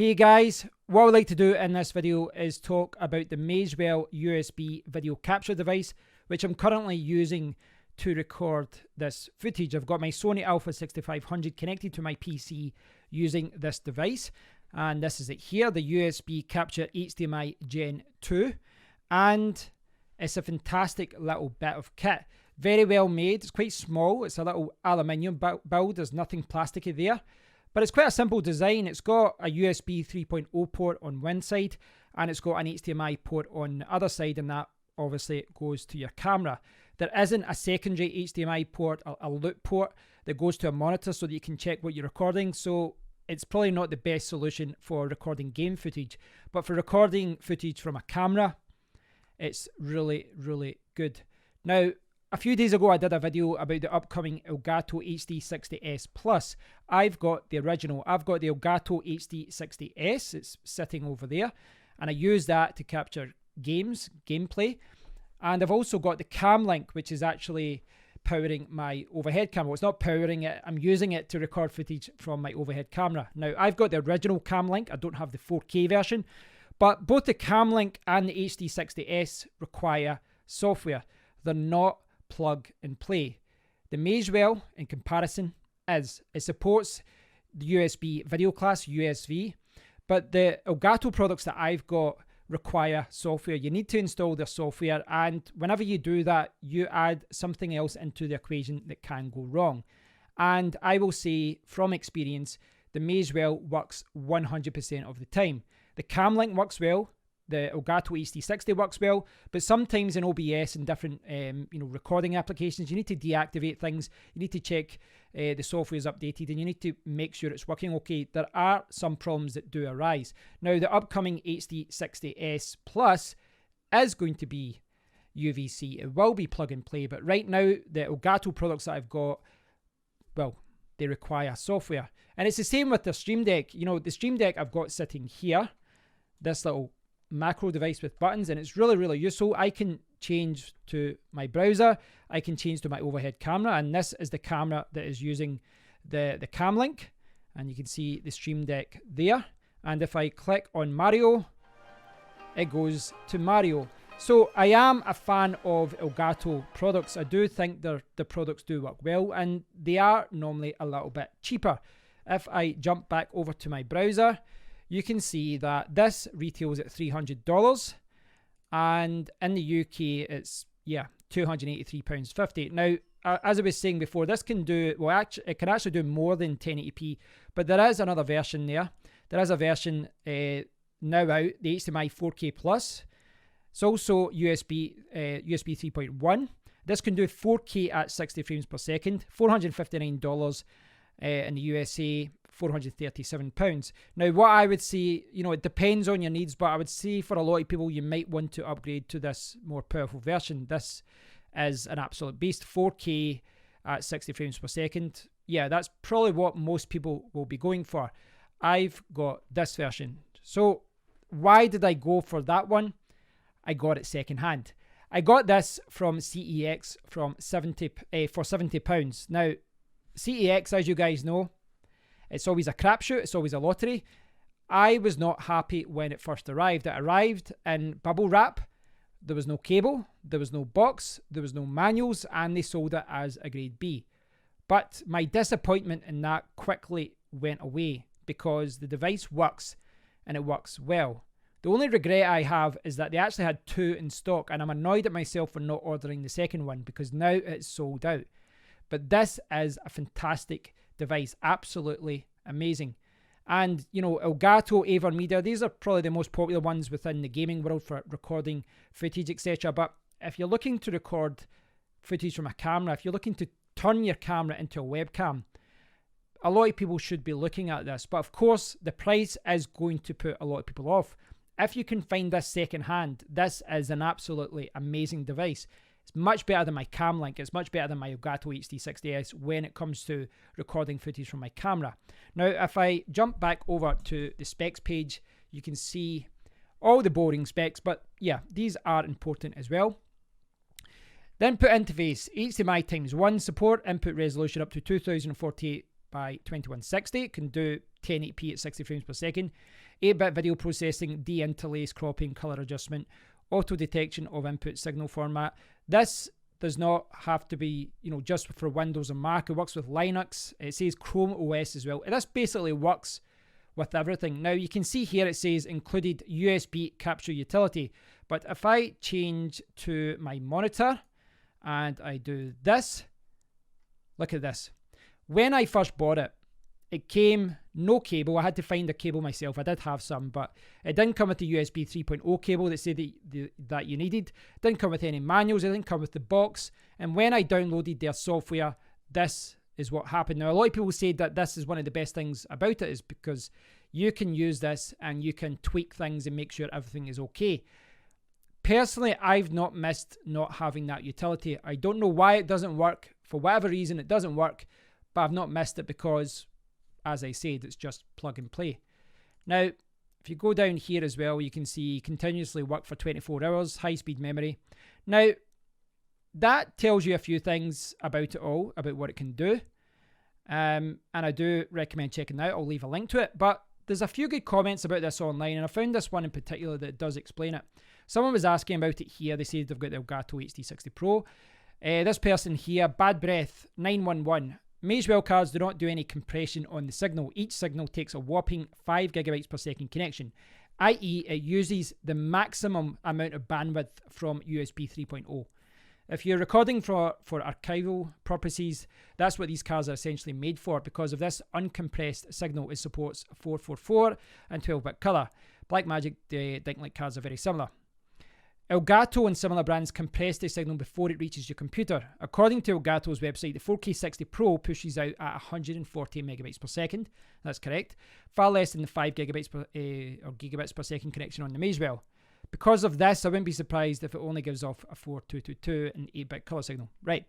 Hey guys, what I'd like to do in this video is talk about the Magewell USB video capture device, which I'm currently using to record this footage. I've got my Sony Alpha 6500 connected to my PC using this device, and this is it here, the USB Capture HDMI Gen 2, and it's a fantastic little bit of kit. Very well made. It's quite small. It's a little aluminium build. There's nothing plasticky there. But it's quite a simple design. It's got a USB 3.0 port on one side, and it's got an HDMI port on the other side, and that obviously goes to your camera. There isn't a secondary HDMI port, a loop port, that goes to a monitor so that you can check what you're recording. So it's probably not the best solution for recording game footage. But for recording footage from a camera, it's really, really good. Now, a few days ago, I did a video about the upcoming Elgato HD60S Plus. I've got the original. I've got the Elgato HD60S. It's sitting over there. And I use that to capture gameplay. And I've also got the Cam Link, which is actually powering my overhead camera. Well, it's not powering it. I'm using it to record footage from my overhead camera. Now, I've got the original Cam Link. I don't have the 4K version. But both the Cam Link and the HD60S require software. They're not plug and play. The Magewell, in comparison, it supports the USB video class, USB, but the Elgato products that I've got require software. You need to install their software, and whenever you do that, you add something else into the equation that can go wrong. And I will say from experience, the Magewell works 100% of the time. The Cam Link works well. The Elgato HD60 works well, but sometimes in OBS and different recording applications, you need to deactivate things. You need to check the software is updated, and you need to make sure it's working okay. There are some problems that do arise. Now, the upcoming HD60S Plus is going to be UVC. It will be plug and play, but right now, the Elgato products that I've got, well, they require software. And it's the same with the Stream Deck. You know, the Stream Deck I've got sitting here, this little macro device with buttons, and it's really, really useful. I can change to my browser, I can change to my overhead camera, and this is the camera that is using the Cam Link, and you can see the Stream Deck there. And if I click on Mario, it goes to Mario. So I am a fan of Elgato products. I do think the products do work well, and they are normally a little bit cheaper. If I jump back over to my browser, you can see that this retails at $300, and in the UK it's £283.50. Now, as I was saying before, this can do, well, actually, it can actually do more than 1080p, but there is another version there. There is a version now out, the HDMI 4K Plus. It's also USB 3.1. This can do 4K at 60 frames per second, $459 in the USA. £437. Now, what I would say, it depends on your needs, but I would say for a lot of people, you might want to upgrade to this more powerful version. This is an absolute beast. 4K at 60 frames per second. Yeah, that's probably what most people will be going for. I've got this version. So why did I go for that one? I got it secondhand. I got this from CEX for £70. Now, CEX, as you guys know, it's always a crapshoot. It's always a lottery. I was not happy when it first arrived. It arrived in bubble wrap. There was no cable. There was no box. There was no manuals. And they sold it as a grade B. But my disappointment in that quickly went away because the device works, and it works well. The only regret I have is that they actually had two in stock, and I'm annoyed at myself for not ordering the second one because now it's sold out. But this is a fantastic device, absolutely amazing. And Elgato, AverMedia, these are probably the most popular ones within the gaming world for recording footage, etc. But if you're looking to record footage from a camera, if you're looking to turn your camera into a webcam, a lot of people should be looking at this. But of course, the price is going to put a lot of people off. If you can find this secondhand, this is an absolutely amazing device. It's much better than my Cam Link. It's much better than my Elgato HD60S when it comes to recording footage from my camera. Now, if I jump back over to the specs page, you can see all the boring specs, but yeah, these are important as well. The input interface, HDMI x1 support, input resolution up to 2048 by 2160. It can do 1080p at 60 frames per second, 8-bit video processing, deinterlace, cropping, color adjustment, auto detection of input signal format. This does not have to be, just for Windows and Mac. It works with Linux. It says Chrome OS as well. And this basically works with everything. Now you can see here it says included USB capture utility. But if I change to my monitor and I do this, look at this. When I first bought it, it came no cable. I had to find a cable myself. I did have some, but it didn't come with the USB 3.0 cable that said that you needed. It didn't come with any manuals. It didn't come with the box. And when I downloaded their software, this is what happened. Now, a lot of people say that this is one of the best things about it, is because you can use this and you can tweak things and make sure everything is okay. Personally, I've not missed not having that utility. I don't know why it doesn't work. For whatever reason, it doesn't work, but I've not missed it because, as I said, it's just plug and play. Now, if you go down here as well, you can see continuously work for 24 hours, high-speed memory. Now, that tells you a few things about it all, about what it can do. And I do recommend checking it out. I'll leave a link to it. But there's a few good comments about this online, and I found this one in particular that does explain it. Someone was asking about it here. They said they've got the Elgato HD60 Pro. This person here, Bad Breath 911. Magewell cards do not do any compression on the signal. Each signal takes a whopping 5 gigabytes per second connection, i.e. it uses the maximum amount of bandwidth from USB 3.0. If you're recording for archival purposes, that's what these cards are essentially made for. Because of this uncompressed signal, it supports 444 and 12-bit color. Blackmagic Dinklink cards are very similar. Elgato and similar brands compress the signal before it reaches your computer. According to Elgato's website, the 4K 60 Pro pushes out at 140 megabytes per second. That's correct. Far less than the 5 gigabytes or gigabits per second connection on the Magewell. Because of this, I wouldn't be surprised if it only gives off a 4222 and 8-bit color signal. Right.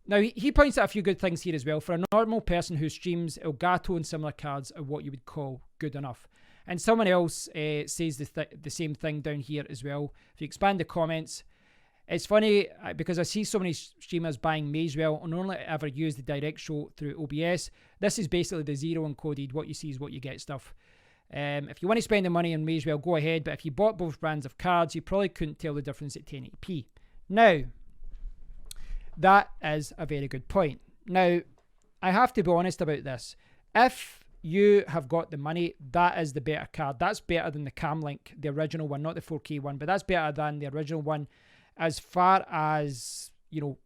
Now, he points out a few good things here as well. For a normal person who streams, Elgato and similar cards are what you would call good enough. And someone else says the same thing down here as well. If you expand the comments, it's funny because I see so many streamers buying Magewell and only ever use the direct show through OBS. This is basically the zero encoded, what you see is what you get stuff. If you want to spend the money on Magewell, go ahead. But if you bought both brands of cards, you probably couldn't tell the difference at 1080p. Now, that is a very good point. Now, I have to be honest about this. If you have got the money, that is the better card. That's better than the Camlink, the original one, not the 4K one, but that's better than the original one as far as,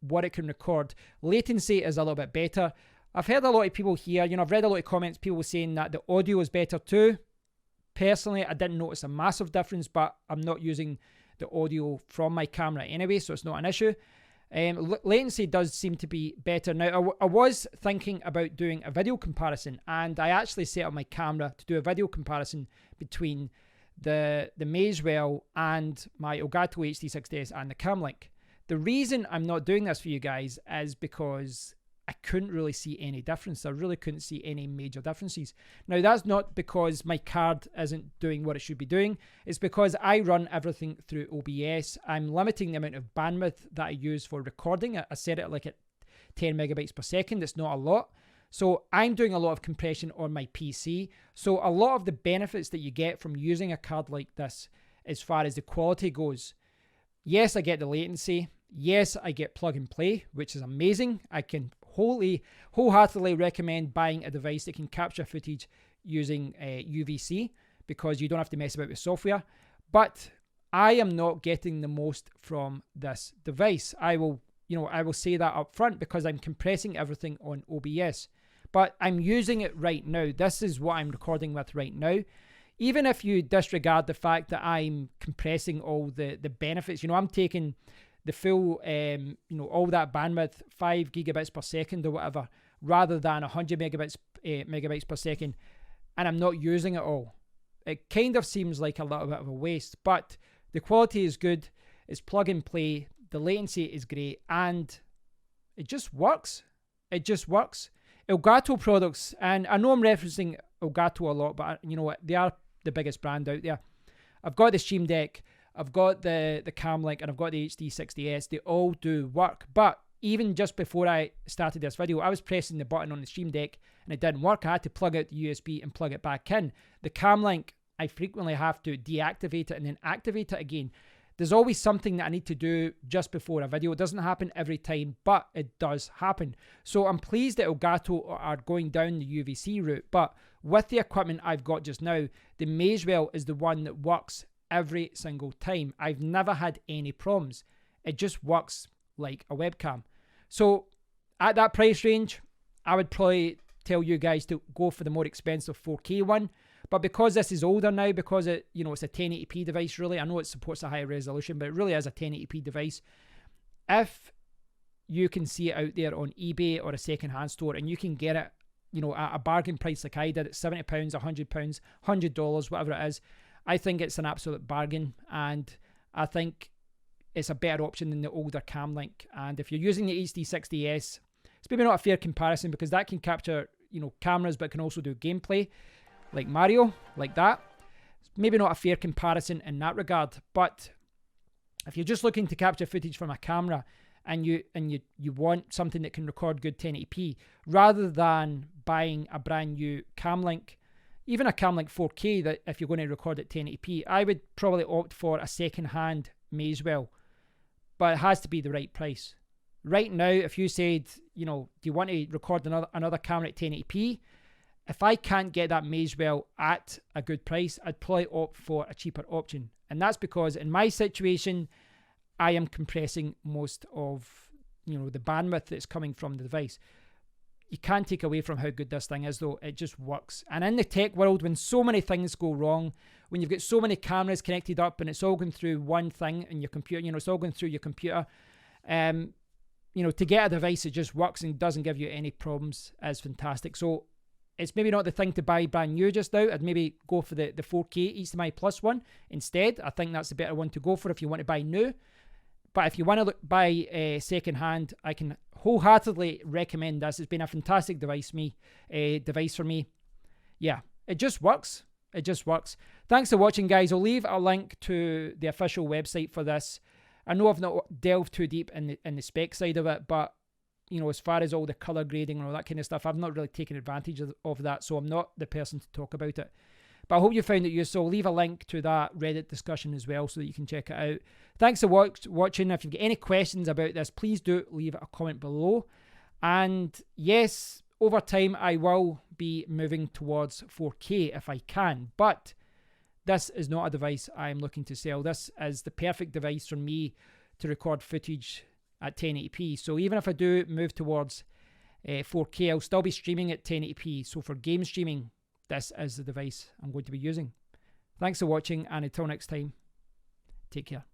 what it can record. Latency is a little bit better. I've heard a lot of people here, I've read a lot of comments, people saying that the audio is better too. Personally, I didn't notice a massive difference, but I'm not using the audio from my camera anyway, so it's not an issue. Latency does seem to be better. Now, I was thinking about doing a video comparison, and I actually set up my camera to do a video comparison between the Magewell and my Elgato HD60S and the Camlink. The reason I'm not doing this for you guys is because I couldn't really see any difference. I really couldn't see any major differences. Now, that's not because my card isn't doing what it should be doing. It's because I run everything through OBS. I'm limiting the amount of bandwidth that I use for recording. I set it like at 10 megabytes per second. It's not a lot. So I'm doing a lot of compression on my PC. So a lot of the benefits that you get from using a card like this, as far as the quality goes, yes, I get the latency. Yes, I get plug and play, which is amazing. I can wholeheartedly recommend buying a device that can capture footage using UVC, because you don't have to mess about with software. But I am not getting the most from this device. I will say that up front, because I'm compressing everything on OBS. But I'm using it right now. This is what I'm recording with right now. Even if you disregard the fact that I'm compressing all the benefits, I'm taking the full, all that bandwidth, 5 gigabits per second or whatever, rather than 100 megabytes per second, and I'm not using it all. It kind of seems like a little bit of a waste, but the quality is good. It's plug and play. The latency is great, and it just works. It just works. Elgato products, and I know I'm referencing Elgato a lot, but you know what? They are the biggest brand out there. I've got the Stream Deck, I've got the Camlink, and I've got the HD60S. They all do work. But even just before I started this video, I was pressing the button on the Stream Deck and it didn't work. I had to plug out the USB and plug it back in. The cam link, I frequently have to deactivate it and then activate it again. There's always something that I need to do just before a video. It doesn't happen every time, but it does happen. So I'm pleased that Elgato are going down the UVC route, but with the equipment I've got just now, the Magewell is the one that works every single time. I've never had any problems. It just works like a webcam. So at that price range, I would probably tell you guys to go for the more expensive 4K one. But because this is older now, because it's a 1080p device really, I know it supports a higher resolution, but it really is a 1080p device. If you can see it out there on eBay or a second-hand store and you can get it, at a bargain price like I did, at £70, £100, $100, whatever it is, I think it's an absolute bargain, and I think it's a better option than the older cam link. And if you're using the HD60S, it's maybe not a fair comparison because that can capture, cameras, but can also do gameplay, like Mario, like that. It's maybe not a fair comparison in that regard, but if you're just looking to capture footage from a camera and you want something that can record good 1080p, rather than buying a brand new cam link, even a cam link 4K, that if you're going to record at 1080p, I would probably opt for a second-hand Magewell, but it has to be the right price. Right now, if you said, do you want to record another camera at 1080p, if I can't get that Magewell at a good price, I'd probably opt for a cheaper option. And that's because in my situation, I am compressing most of, the bandwidth that's coming from the device. You can't take away from how good this thing is, though. It just works. And in the tech world, when so many things go wrong, when you've got so many cameras connected up and it's all going through one thing in your computer, it's all going through your computer, to get a device that just works and doesn't give you any problems is fantastic. So it's maybe not the thing to buy brand new just now. I'd maybe go for the 4K HDMI Plus one instead. I think that's the better one to go for if you want to buy new. But if you want to buy a second-hand, I can wholeheartedly recommend this. It's been a fantastic device for me. Yeah, it just works. It just works. Thanks for watching, guys. I'll leave a link to the official website for this. I know I've not delved too deep in the spec side of it, but as far as all the color grading and all that kind of stuff, I've not really taken advantage of that, so I'm not the person to talk about it. But I hope you found it useful. I'll leave a link to that Reddit discussion as well so that you can check it out. Thanks for watching. If you've got any questions about this, please do leave a comment below. And yes, over time, I will be moving towards 4K if I can. But this is not a device I'm looking to sell. This is the perfect device for me to record footage at 1080p. So even if I do move towards 4K, I'll still be streaming at 1080p. So for game streaming, this is the device I'm going to be using. Thanks for watching, and until next time, take care.